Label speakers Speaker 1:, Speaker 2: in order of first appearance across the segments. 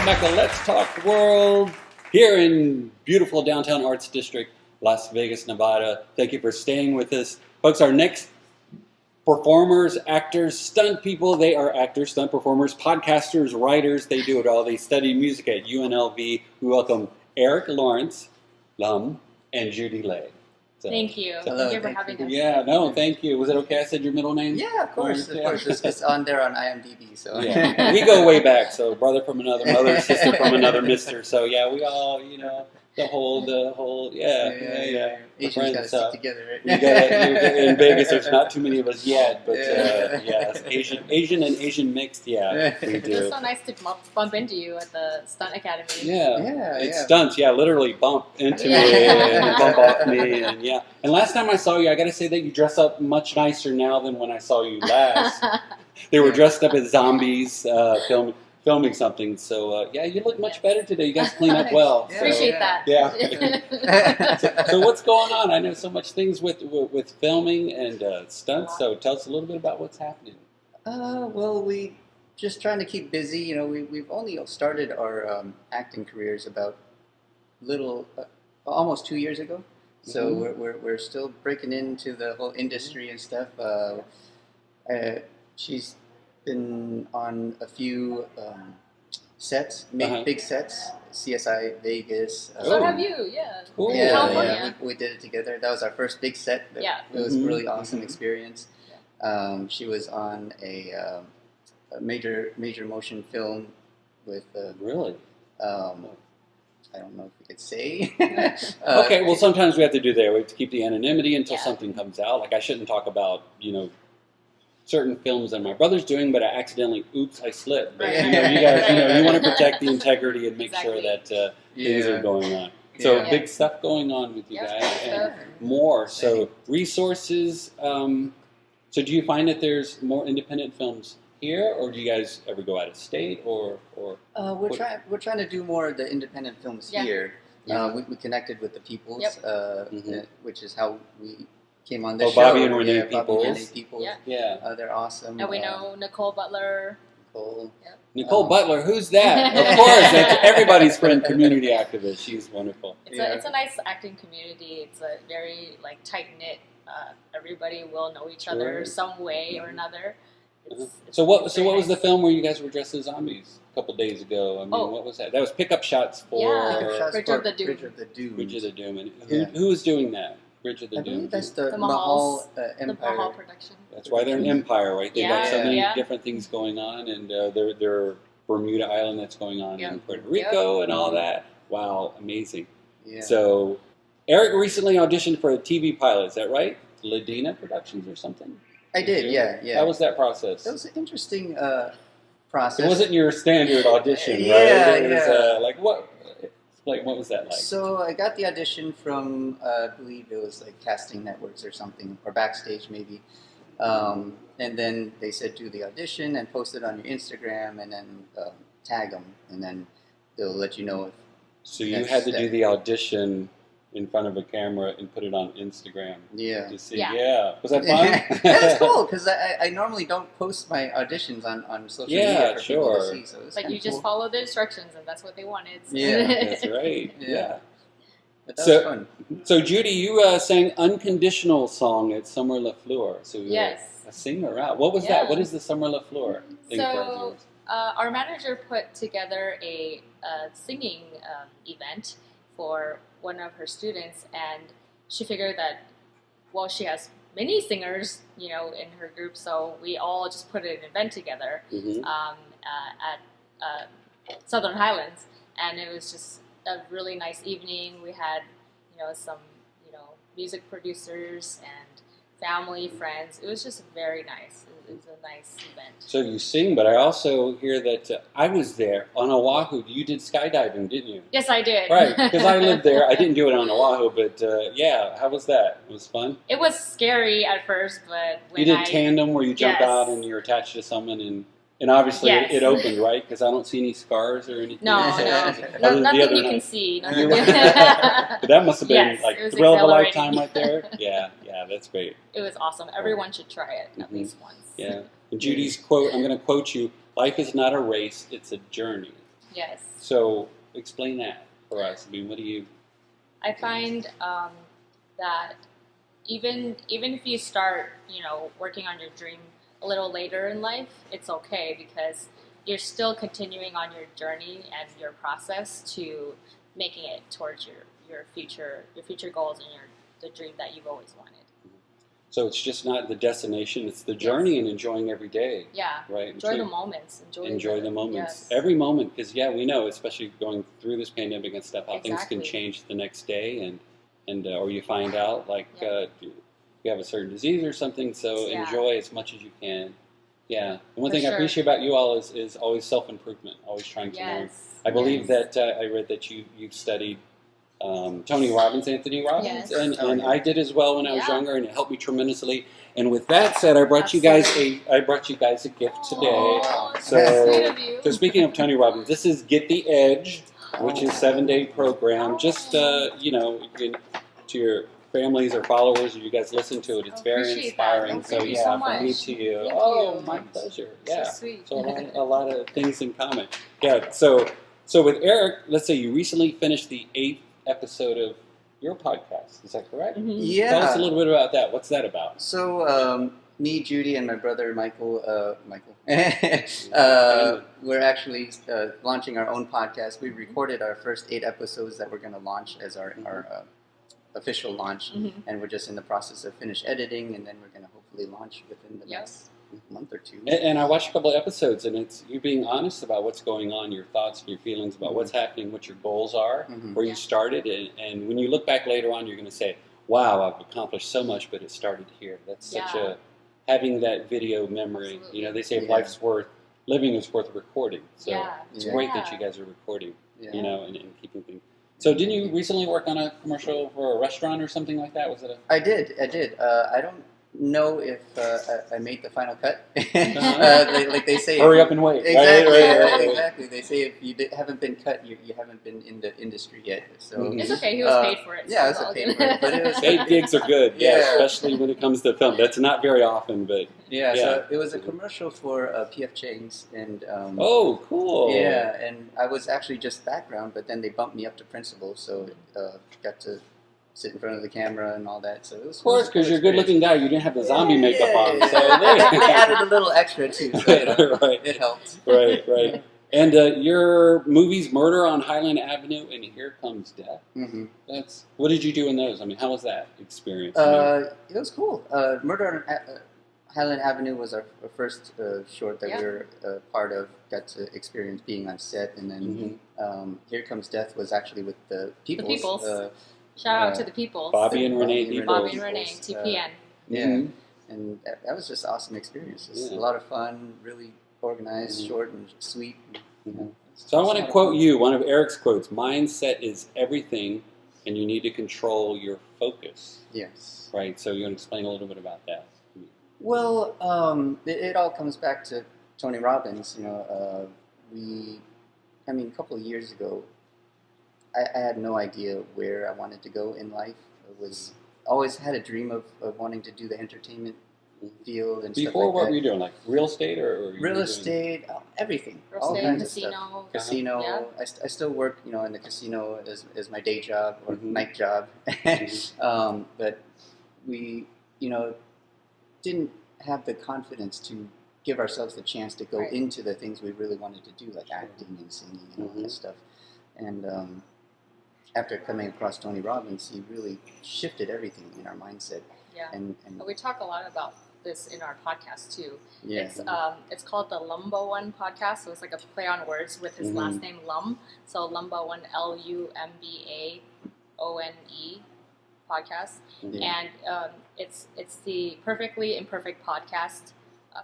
Speaker 1: back to Let's Talk World here in beautiful downtown Arts District, Las Vegas, Nevada. Thank you for staying with us. Folks, our next performers, actors, stunt people, they are actors, stunt performers, podcasters, writers, they do it all. They study music at UNLV. We welcome Eric Lawrence, Lum, and Judy Lay.
Speaker 2: So, thank you.
Speaker 3: Hello,
Speaker 2: thank you for having us.
Speaker 1: Yeah, no, thank you. Was it okay I said your middle name?
Speaker 3: Yeah, of course. Of course. It's on there on IMDb. So
Speaker 1: yeah. We go way back. So brother from another mother, sister from another mister. So yeah, we all, the whole, yeah.
Speaker 3: Asians got to stick together, right?
Speaker 1: We in Vegas, there's not too many of us yet, but yes, Asian and Asian mixed, yeah, we do.
Speaker 2: It was so nice to bump into you at the Stunt Academy.
Speaker 1: Yeah. Stunts, literally bump into me and bump off me, and yeah. And last time I saw you, I got to say that you dress up much nicer now than when I saw you last. They were dressed up as zombies, filming something, so you look much better today. You guys clean up well.
Speaker 2: So, appreciate that.
Speaker 1: Yeah. so what's going on? I know so much things with filming and stunts. So tell us a little bit about what's happening.
Speaker 3: Well, we just trying to keep busy. We've only started our acting careers about almost 2 years ago. So we're still breaking into the whole industry and stuff. She's been on a few sets, big sets, CSI Vegas.
Speaker 2: So have you,
Speaker 1: Cool.
Speaker 2: In California.
Speaker 3: We did it together. That was our first big set. It was a really awesome experience. She was on a major motion film with
Speaker 1: really.
Speaker 3: I don't know if we could say.
Speaker 1: Okay, well, sometimes we have to do that. We have to keep the anonymity until something comes out. Like I shouldn't talk about certain films that my brother's doing, but I accidentally, I slipped. But you guys, you want to protect the integrity and make sure that things are going on. So big stuff going on with you guys, and more. So resources. So do you find that there's more independent films here, or do you guys ever go out of state, or?
Speaker 3: We're trying to do more of the independent films here. We connected with the Peoples, which is how we came on this show.
Speaker 1: Bobby and Renee Peoples.
Speaker 3: Yeah. They're awesome.
Speaker 2: And we know Nicole Butler.
Speaker 1: Nicole Butler, who's that? Of course, that's everybody's friend, community activist. She's wonderful.
Speaker 2: It's a nice acting community. It's a very night knit. Everybody will know each other some way or another.
Speaker 1: So what was the film where you guys were dressed as zombies a couple days ago? I mean, what was that? That was pickup shots for
Speaker 2: Bridge of the Doom.
Speaker 1: Bridge of the Doom. And who was doing that? Bridge of the Doom.
Speaker 3: I believe that's the Mahal Empire.
Speaker 2: The Mahal production.
Speaker 1: That's why they're an empire, right? They've got so many different things going on, and their Bermuda Island that's going on in Puerto Rico and all that. Wow, amazing. Yeah. So Eric recently auditioned for a TV pilot. Is that right? Ladina Productions or something?
Speaker 3: I did, yeah.
Speaker 1: How was that process?
Speaker 3: It was an interesting process.
Speaker 1: It wasn't your standard audition, right? It was, what was that like?
Speaker 3: So I got the audition from, I believe it was like Casting Networks or something, or Backstage maybe. And then they said do the audition and post it on your Instagram and then tag them, and then they'll let you know if.
Speaker 1: So you had to do the audition in front of a camera and put it on Instagram.
Speaker 3: Yeah.
Speaker 1: To see. Yeah. Was that fun?
Speaker 3: Yeah, it's cool because I normally don't post my auditions on social media for people to see. So
Speaker 2: but you just follow the instructions, and that's what they wanted. So.
Speaker 1: Yeah, that's right. Yeah.
Speaker 3: But that was fun.
Speaker 1: So Judy, you sang "Unconditional" song at Summer La Fleur. So you were a singer. Wow. What was that? What is the Summer La Fleur thing for us?
Speaker 2: Our manager put together a singing event for one of her students, and she figured that, she has many singers, in her group, so we all just put an event together at Southern Highlands, and it was just a really nice evening. We had, some, music producers and family, friends. It was just very nice. It was a nice event. So
Speaker 1: you sing, but I also hear that I was there on Oahu. You did skydiving, didn't you?
Speaker 2: Yes, I did.
Speaker 1: Right, because I lived there. I didn't do it on Oahu, but how was that? It was fun?
Speaker 2: It was scary at first, but when
Speaker 1: you did tandem where you jump out and you're attached to someone and obviously it opened, right? Because I don't see any scars or anything.
Speaker 2: No, nothing you can see.
Speaker 1: But that must have been the thrill of a lifetime right there. Yeah, that's great.
Speaker 2: It was awesome. Everyone should try it at least once.
Speaker 1: Yeah. And Judy's quote, I'm going to quote you, "Life is not a race, it's a journey."
Speaker 2: Yes.
Speaker 1: So explain that for us. I mean, what do you?
Speaker 2: I find that even if you start, working on your dream a little later in life, it's okay because you're still continuing on your journey and your process to making it towards your future goals and the dream that you've always wanted.
Speaker 1: So it's just not the destination; it's the journey and enjoying every day.
Speaker 2: Yeah,
Speaker 1: right.
Speaker 2: Enjoy the moments.
Speaker 1: Enjoy the moments.
Speaker 2: Yes.
Speaker 1: Every moment, because we know, especially going through this pandemic and stuff, how things can
Speaker 2: Exactly.
Speaker 1: change the next day, and or you find out you have a certain disease or something. So enjoy as much as you can. Yeah. And one thing I appreciate about you all is always self-improvement, always trying to learn. I believe that I read that you've studied Anthony Robbins,
Speaker 2: Yes.
Speaker 1: and I did as well when I was younger, and it helped me tremendously. And with that said, I brought you guys a gift today.
Speaker 2: Oh, so sweet of you.
Speaker 1: So speaking of Tony Robbins, this is Get the Edge, which is a 7-day program. Just you can, to your families or followers, if you guys listen to it, it's very inspiring.
Speaker 2: Thank you so
Speaker 1: from
Speaker 2: much.
Speaker 1: me to you.
Speaker 2: Thank you.
Speaker 1: My pleasure. Yeah.
Speaker 2: So sweet.
Speaker 1: So a lot of things in common. Yeah. So with Eric, let's say you recently finished the 8th episode of your podcast. Is that correct?
Speaker 2: Mm-hmm.
Speaker 3: Yeah.
Speaker 1: Tell us a little bit about that. What's that about?
Speaker 3: So, me, Judy, and my brother Michael, we're actually launching our own podcast. We recorded our first 8 episodes that we're going to launch as our official launch, and we're just in the process of finish editing, and then we're going to hopefully launch within the next month or 2.
Speaker 1: And I watched a couple of episodes, and it's you being honest about what's going on, your thoughts and your feelings about what's happening, what your goals are, where you started, and when you look back later on, you're going to say, wow, I've accomplished so much, but it started here. That's such having that video memory.
Speaker 2: Absolutely.
Speaker 1: They say if life's living is worth recording. So it's great that you guys are recording, and keeping things. So didn't you recently work on a commercial for a restaurant or something like that? Was it
Speaker 3: I did. I don't know if I made the final cut. Like they say,
Speaker 1: hurry up and wait.
Speaker 3: Exactly,
Speaker 1: Right.
Speaker 3: exactly. They say if you haven't been cut, you haven't been in the industry yet. So
Speaker 2: it's okay. He was paid for it.
Speaker 3: Yeah, I was paid for it. But it was
Speaker 1: paid gigs are good. Especially when it comes to film. That's not very often, but
Speaker 3: so it was a commercial for PF Chang's, and
Speaker 1: oh, cool.
Speaker 3: Yeah, and I was actually just background, but then they bumped me up to principal, so got to sit in front of the camera and all that. So it was,
Speaker 1: of course, because you're a good-looking guy, you didn't have the zombie makeup on. So
Speaker 3: they added a little extra too. So it helped.
Speaker 1: Right. And your movies, Murder on Highland Avenue and Here Comes Death.
Speaker 3: Mm-hmm.
Speaker 1: What did you do in those? I mean, how was that experience?
Speaker 3: It was cool. Murder on Highland Avenue was our first short that we were part of. Got to experience being on set, and then Here Comes Death was actually with the Peoples.
Speaker 2: The Peoples. Shout out to the Peoples.
Speaker 1: Bobby and Renee Peoples.
Speaker 2: Bobby and Renee, TPN.
Speaker 3: And that was just awesome experiences. A lot of fun, really organized, short and sweet.
Speaker 1: So I want to quote you, one of Eric's quotes, mindset is everything, and you need to control your focus.
Speaker 3: Yes.
Speaker 1: Right, so you want to explain a little bit about that?
Speaker 3: Well, it all comes back to Tony Robbins. A couple of years ago, I had no idea where I wanted to go in life. I was always had a dream of wanting to do the entertainment field and
Speaker 1: Before,
Speaker 3: stuff like
Speaker 1: what
Speaker 3: that.
Speaker 1: were you doing, like real estate or
Speaker 3: real estate, everything,
Speaker 2: Real
Speaker 3: all
Speaker 2: estate,
Speaker 3: kinds
Speaker 2: casino.
Speaker 3: of stuff. Casino. I still work, in the casino as my day job or night job. But we, didn't have the confidence to give ourselves the chance to go into the things we really wanted to do, like acting and singing and all that stuff. And after coming across Tony Robbins, he really shifted everything in our mindset.
Speaker 2: Yeah.
Speaker 3: And
Speaker 2: we talk a lot about this in our podcast too.
Speaker 3: Yeah.
Speaker 2: It's called the Lumbo One Podcast, so it's like a play on words with his last name Lum. So Lumbo One, LUMBAONE podcast, and it's the Perfectly Imperfect podcast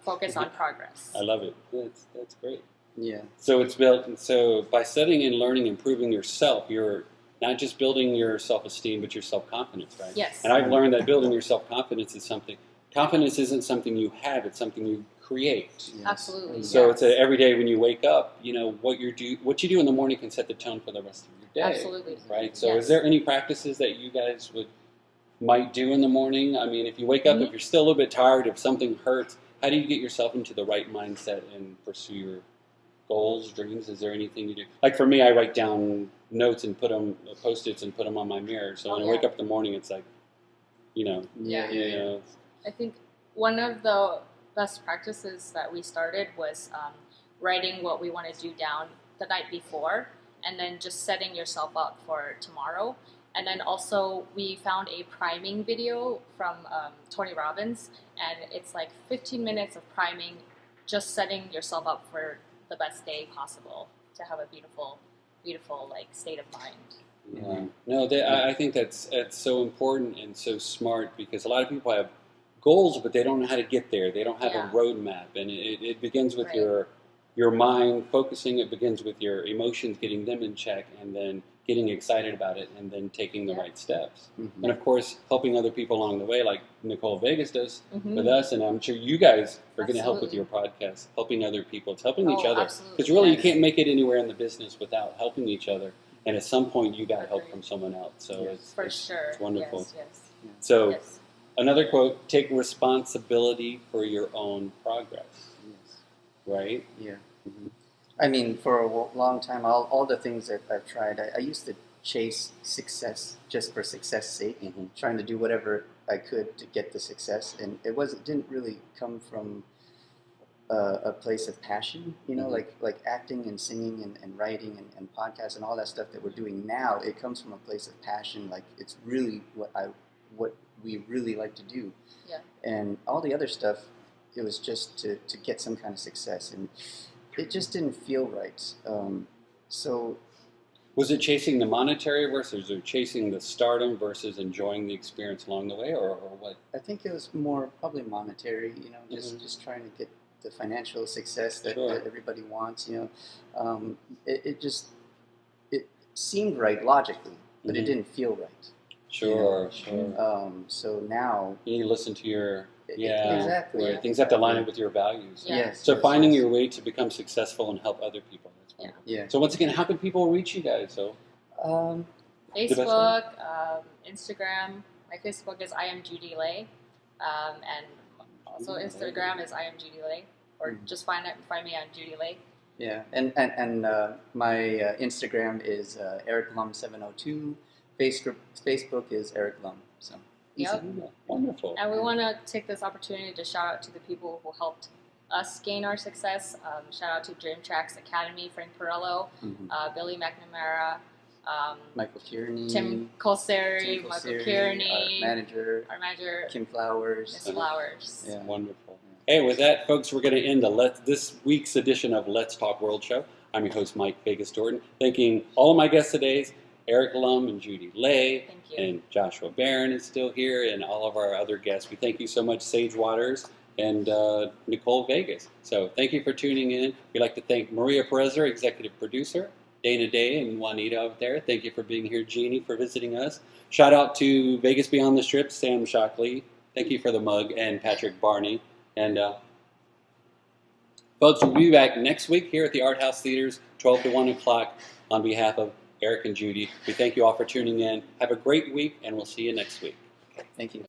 Speaker 2: focused on progress.
Speaker 1: I love it. That's great.
Speaker 3: Yeah.
Speaker 1: So it's built. So by studying and learning, improving yourself, you're not just building your self-esteem, but your self-confidence, right?
Speaker 2: Yes.
Speaker 1: And I've learned that building your self-confidence is something. Confidence isn't something you have; it's something you create.
Speaker 3: Yes.
Speaker 2: Absolutely.
Speaker 1: So it's every day when you wake up, what you do in the morning can set the tone for the rest of your day.
Speaker 2: Absolutely.
Speaker 1: Right. So is there any practices that you guys might do in the morning? I mean, if you wake up, if you're still a little bit tired, if something hurts, how do you get yourself into the right mindset and pursue goals, dreams? Is there anything you do? Like for me, I write down notes and put them, Post-its and put them on my mirror. So when I wake up in the morning, it's like, you know.
Speaker 2: Yeah. I think one of the best practices that we started was writing what we want to do down the night before, and then just setting yourself up for tomorrow. And then also we found a priming video from Tony Robbins, and it's like 15 minutes of priming, just setting yourself up for the best day possible to have a beautiful like state of mind.
Speaker 1: Yeah. No, I think that's so important and so smart, because a lot of people have goals, but they don't know how to get there. They don't have a roadmap, and it begins with your mind focusing. It begins with your emotions, getting them in check, and then getting excited about it, and then taking the right steps. And of course, helping other people along the way, like Nicole Vegas does with us, and I'm sure you guys are going to help with your podcast, helping other people. It's helping each other, because really you can't make it anywhere in the business without helping each other. And at some point, you got help from someone else. So it's wonderful. So another quote: "Take responsibility for your own progress." Right?
Speaker 3: Yeah. I mean, for a long time, all the things that I've tried, I used to chase success just for success' sake, trying to do whatever I could to get the success, and it didn't really come from a place of passion, you know, like acting and singing and writing and podcasts and all that stuff that we're doing now. It comes from a place of passion, like it's really what we really like to do. Yeah. And all the other stuff, it was just to get some kind of success, and it just didn't feel right. So,
Speaker 1: was it chasing the monetary versus, or chasing the stardom versus enjoying the experience along the way, or what?
Speaker 3: I think it was more probably monetary. You know, just trying to get the financial success that everybody wants. You know, it seemed right logically, but it didn't feel right.
Speaker 1: Sure.
Speaker 3: So now
Speaker 1: you listen to your
Speaker 3: exactly.
Speaker 1: Right. Things have to line up with your values.
Speaker 2: Yeah.
Speaker 3: Yes.
Speaker 1: So finding your way to become successful and help other people. That's wonderful.
Speaker 3: Yeah.
Speaker 1: So once again, how can people reach you guys? So
Speaker 2: Facebook, Instagram. My Facebook is I am Judy Lay, and also Instagram is I am Judy Lay, or just find me on Judy Lay.
Speaker 3: Yeah, and my Instagram is Eric Lum 702. Facebook is Eric Lum. So.
Speaker 2: Yep.
Speaker 1: Wonderful.
Speaker 2: And we want to take this opportunity to shout out to the people who helped us gain our success. Shout out to Dream Tracks Academy, Frank Perello, Billy McNamara,
Speaker 3: Michael Kearney,
Speaker 2: Tim Colseri, Michael Kearney,
Speaker 3: our manager, Kim Flowers.
Speaker 2: Miss Flowers.
Speaker 1: Yeah. Wonderful. Hey, with that, folks, we're going to end this week's edition of Let's Talk World Show. I'm your host, Mike Vegas Dorton, thanking all of my guests today. Eric Lum and Judy Lay, and Joshua Barron is still here, and all of our other guests. We thank you so much, Sage Waters and Nicole Vegas. So thank you for tuning in. We'd like to thank Maria Pureza, executive producer, Dana Day and Juanita out there. Thank you for being here, Jeannie, for visiting us. Shout out to Vegas Beyond the Strip, Sam Shockley. Thank you for the mug, and Patrick Barney. And folks, we'll be back next week here at the Art House Theaters, 12 to 1 o'clock, on behalf of Eric and Judy. We thank you all for tuning in. Have a great week, and we'll see you next week.
Speaker 3: Thank you.